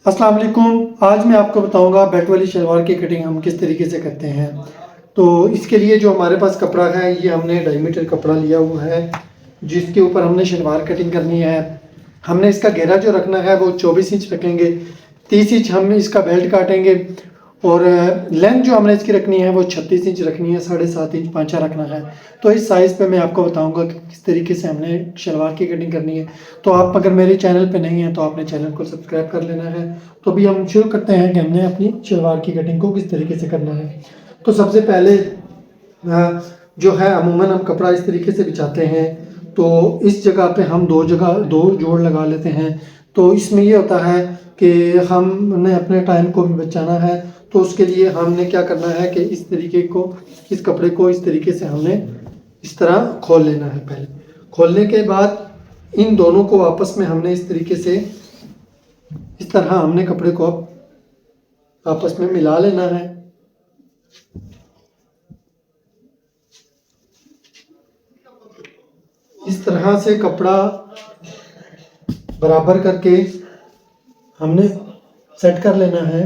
अस्सलाम वालेकुम। आज मैं आपको बताऊंगा बेल्ट वाली शलवार की कटिंग हम किस तरीके से करते हैं। तो इसके लिए जो हमारे पास कपड़ा है ये हमने 2.5 मीटर कपड़ा लिया हुआ है, जिसके ऊपर हमने शलवार कटिंग करनी है। हमने इसका घेरा जो रखना है वो 24 इंच रखेंगे। 30 इंच हम इसका बेल्ट काटेंगे और लेंथ जो हमने इसकी रखनी है वो 36 इंच रखनी है, 7.5 इंच पांचा रखना है। तो इस साइज़ पे मैं आपको बताऊंगा कि किस तरीके से हमने शलवार की कटिंग करनी है। तो आप अगर मेरे चैनल पे नहीं हैं तो आपने चैनल को सब्सक्राइब कर लेना है। तो अभी हम शुरू करते हैं कि हमने अपनी शलवार की कटिंग को किस तरीके से करना है। तो सबसे पहले जो है अमूमन हम कपड़ा इस तरीके से बिछाते हैं। तो इस जगह पे हम दो जोड़ लगा लेते हैं। तो इसमें ये होता है कि हमने अपने टाइम को भी बचाना है। तो उसके लिए हमने क्या करना है कि इस कपड़े को इस तरीके से हमने इस तरह खोल लेना है। पहले खोलने के बाद इन दोनों को आपस में हमने इस तरीके से इस तरह हमने कपड़े को आपस में मिला लेना है। इस तरह से कपड़ा बराबर करके हमने सेट कर लेना है।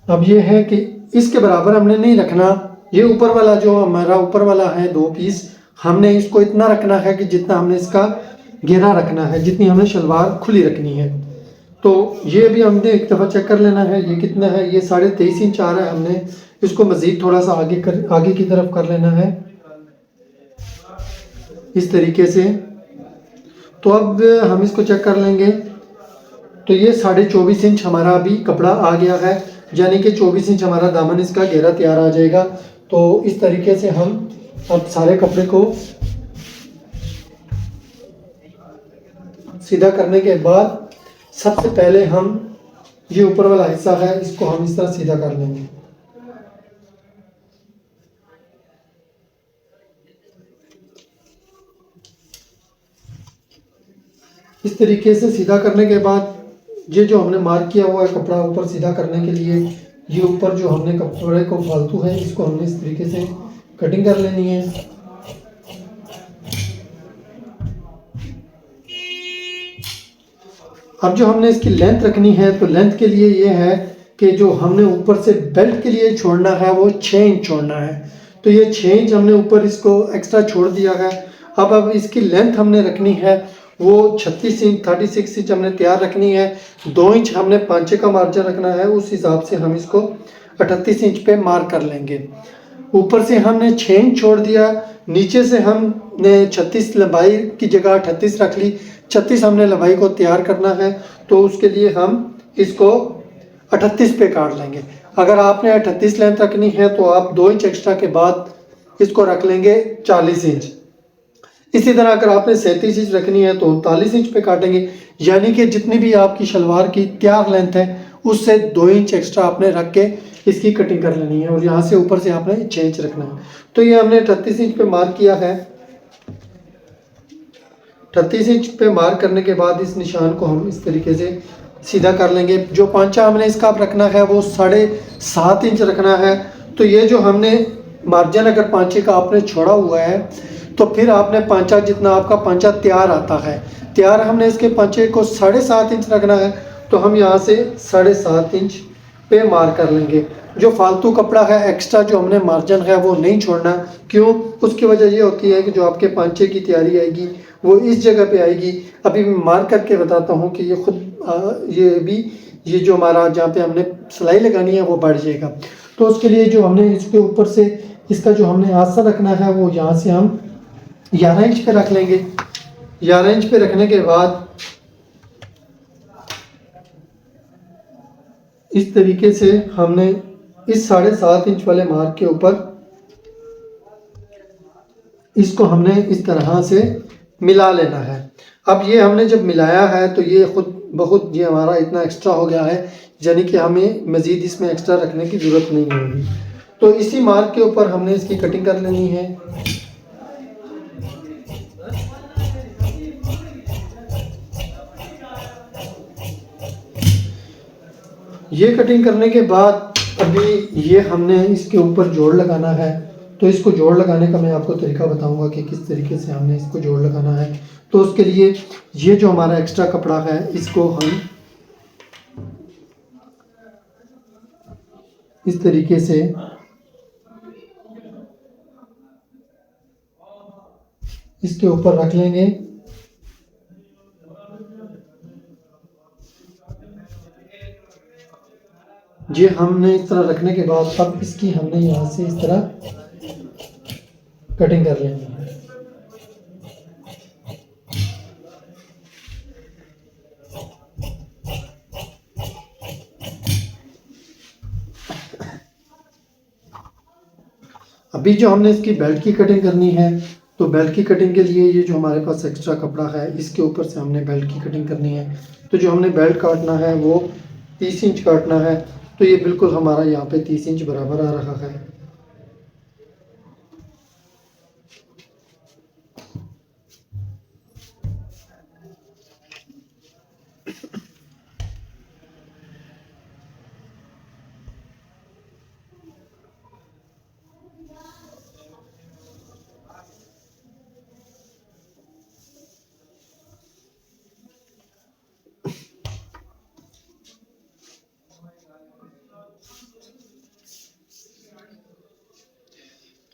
अब ये है कि इसके बराबर हमने नहीं रखना। ये ऊपर वाला जो हमारा ऊपर वाला है 2 पीस, हमने इसको इतना रखना है कि जितना हमने इसका घेरा रखना है, जितनी हमने शलवार खुली रखनी है। तो ये भी हमने एक दफ़ा चेक कर लेना है ये कितना है। ये 23.5 इंच आ रहा है। हमने इसको मज़ीद थोड़ा सा आगे की तरफ कर लेना है इस तरीके से। तो अब हम इसको चेक कर लेंगे। तो ये 24.5 इंच हमारा अभी कपड़ा आ गया है, यानी कि 24 इंच हमारा दामन इसका घेरा तैयार आ जाएगा। तो इस तरीके से हम अब सारे कपड़े को सीधा करने के बाद सबसे पहले हम ये ऊपर वाला हिस्सा है इसको हम इस तरह सीधा कर लेंगे। इस तरीके से सीधा करने के बाद ये जो हमने मार्क किया हुआ है कपड़ा ऊपर सीधा करने के लिए, ये ऊपर जो हमने कपड़े को फालतू है इसको हमने इस तरीके से कटिंग कर लेनी है। अब जो हमने इसकी लेंथ रखनी है, तो लेंथ के लिए ये है कि जो हमने ऊपर से बेल्ट के लिए छोड़ना है वो 6 इंच छोड़ना है। तो ये 6 इंच हमने ऊपर इसको एक्स्ट्रा छोड़ दिया है। अब इसकी लेंथ हमने रखनी है वो 36 इंच 36 इंच हमने तैयार रखनी है। 2 इंच हमने पांचे का मार्जिन रखना है, उस हिसाब से हम इसको 38 इंच पे मार्क कर लेंगे। ऊपर से हमने 6 इंच छोड़ दिया, नीचे से हमने 36 लंबाई की जगह 38 रख ली। 36 हमने लंबाई को तैयार करना है, तो उसके लिए हम इसको 38 पे काट लेंगे। अगर आपने 38 लेंथ रखनी है तो आप 2 इंच एक्स्ट्रा के बाद इसको रख लेंगे 40 इंच। इसी तरह अगर आपने 37 इंच रखनी है तो 39 इंच पे काटेंगे, यानी कि जितनी भी आपकी शलवार की तैयार लेंथ है उससे 2 इंच एक्स्ट्रा आपने रख के इसकी कटिंग कर लेनी है। और यहाँ से ऊपर से आपने 6 इंच रखना है। तो ये हमने 38 इंच पे मार्क किया है। 38 इंच पे मार्क करने के बाद इस निशान को हम इस तरीके से सीधा कर लेंगे। जो पांचा हमने इसका रखना है वो 7.5 इंच रखना है। तो ये जो हमने मार्जिन अगर पांचे का आपने छोड़ा हुआ है तो फिर आपने पांचा जितना आपका पांचा तैयार आता है, तैयार हमने इसके पांचे को 7.5 इंच रखना है। तो हम यहाँ से 7.5 इंच पे मार्क कर लेंगे। जो फालतू कपड़ा है एक्स्ट्रा जो हमने मार्जिन है वो नहीं छोड़ना। क्यों? उसकी वजह ये होती है कि जो आपके पांचे की तैयारी आएगी वो इस जगह पे आएगी। अभी मैं मार्क करके बताता हूँ कि ये जो हमारा जहाँ पे हमने सिलाई लगानी है वो बढ़ जाएगा। तो उसके लिए जो हमने इसके ऊपर से इसका जो हमने आस्था रखना है वो यहाँ से हम 11 इंच पे रख लेंगे। 11 इंच पे रखने के बाद इस तरीके से हमने इस 7.5 इंच वाले मार्क के ऊपर इसको हमने इस तरह से मिला लेना है। अब ये हमने जब मिलाया है तो ये खुद बहुत ये हमारा इतना एक्स्ट्रा हो गया है, यानी कि हमें मज़ीद इसमें एक्स्ट्रा रखने की ज़रूरत नहीं होगी। तो इसी मार्क के ऊपर हमने इसकी कटिंग कर लेनी है। ये कटिंग करने के बाद अभी ये हमने इसके ऊपर जोड़ लगाना है, तो इसको जोड़ लगाने का मैं आपको तरीका बताऊंगा कि किस तरीके से हमने इसको जोड़ लगाना है। तो उसके लिए ये जो हमारा एक्स्ट्रा कपड़ा है इसको हम इस तरीके से इसके ऊपर रख लेंगे। ये हमने इस तरह रखने के बाद अब इसकी हमने यहाँ से इस तरह कटिंग कर लेनी है। अभी जो हमने इसकी बेल्ट की कटिंग करनी है, तो बेल्ट की कटिंग के लिए ये जो हमारे पास एक्स्ट्रा कपड़ा है इसके ऊपर से हमने बेल्ट की कटिंग करनी है। तो जो हमने बेल्ट काटना है वो 30 इंच काटना है। तो ये बिल्कुल हमारा यहाँ पे 30 इंच बराबर आ रहा है।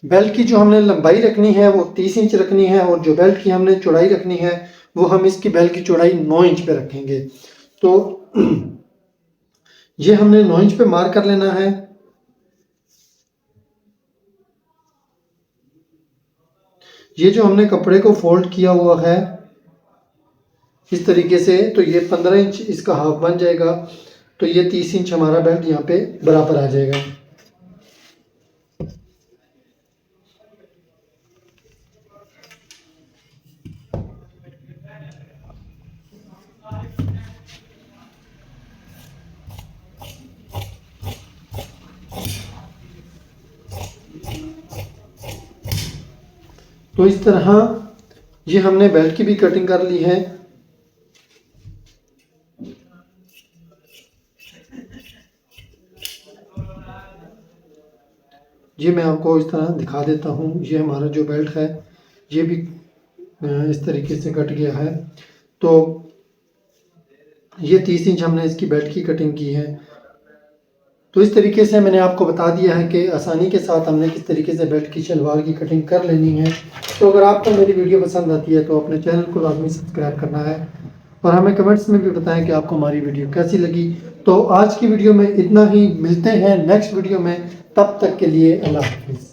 बेल्ट की जो हमने लंबाई रखनी है वो 30 इंच रखनी है, और जो बेल्ट की हमने चौड़ाई रखनी है वो हम इसकी बेल्ट की चौड़ाई 9 इंच पे रखेंगे। तो ये हमने 9 इंच पे मार्क कर लेना है। ये जो हमने कपड़े को फोल्ड किया हुआ है इस तरीके से, तो ये 15 इंच इसका हाफ बन जाएगा। तो ये 30 इंच हमारा बेल्ट यहाँ पे बराबर आ जाएगा। तो इस तरह ये हमने बेल्ट की भी कटिंग कर ली है। ये मैं आपको इस तरह दिखा देता हूँ। ये हमारा जो बेल्ट है ये भी इस तरीके से कट गया है। तो ये 30 इंच हमने इसकी बेल्ट की कटिंग की है। तो इस तरीके से मैंने आपको बता दिया है कि आसानी के साथ हमने किस तरीके से बेल्ट की शलवार की कटिंग कर लेनी है। तो अगर आपको मेरी वीडियो पसंद आती है तो अपने चैनल को लाजमी सब्सक्राइब करना है, और हमें कमेंट्स में भी बताएं कि आपको हमारी वीडियो कैसी लगी। तो आज की वीडियो में इतना ही, मिलते हैं नेक्स्ट वीडियो में, तब तक के लिए अल्लाह हाफिज़।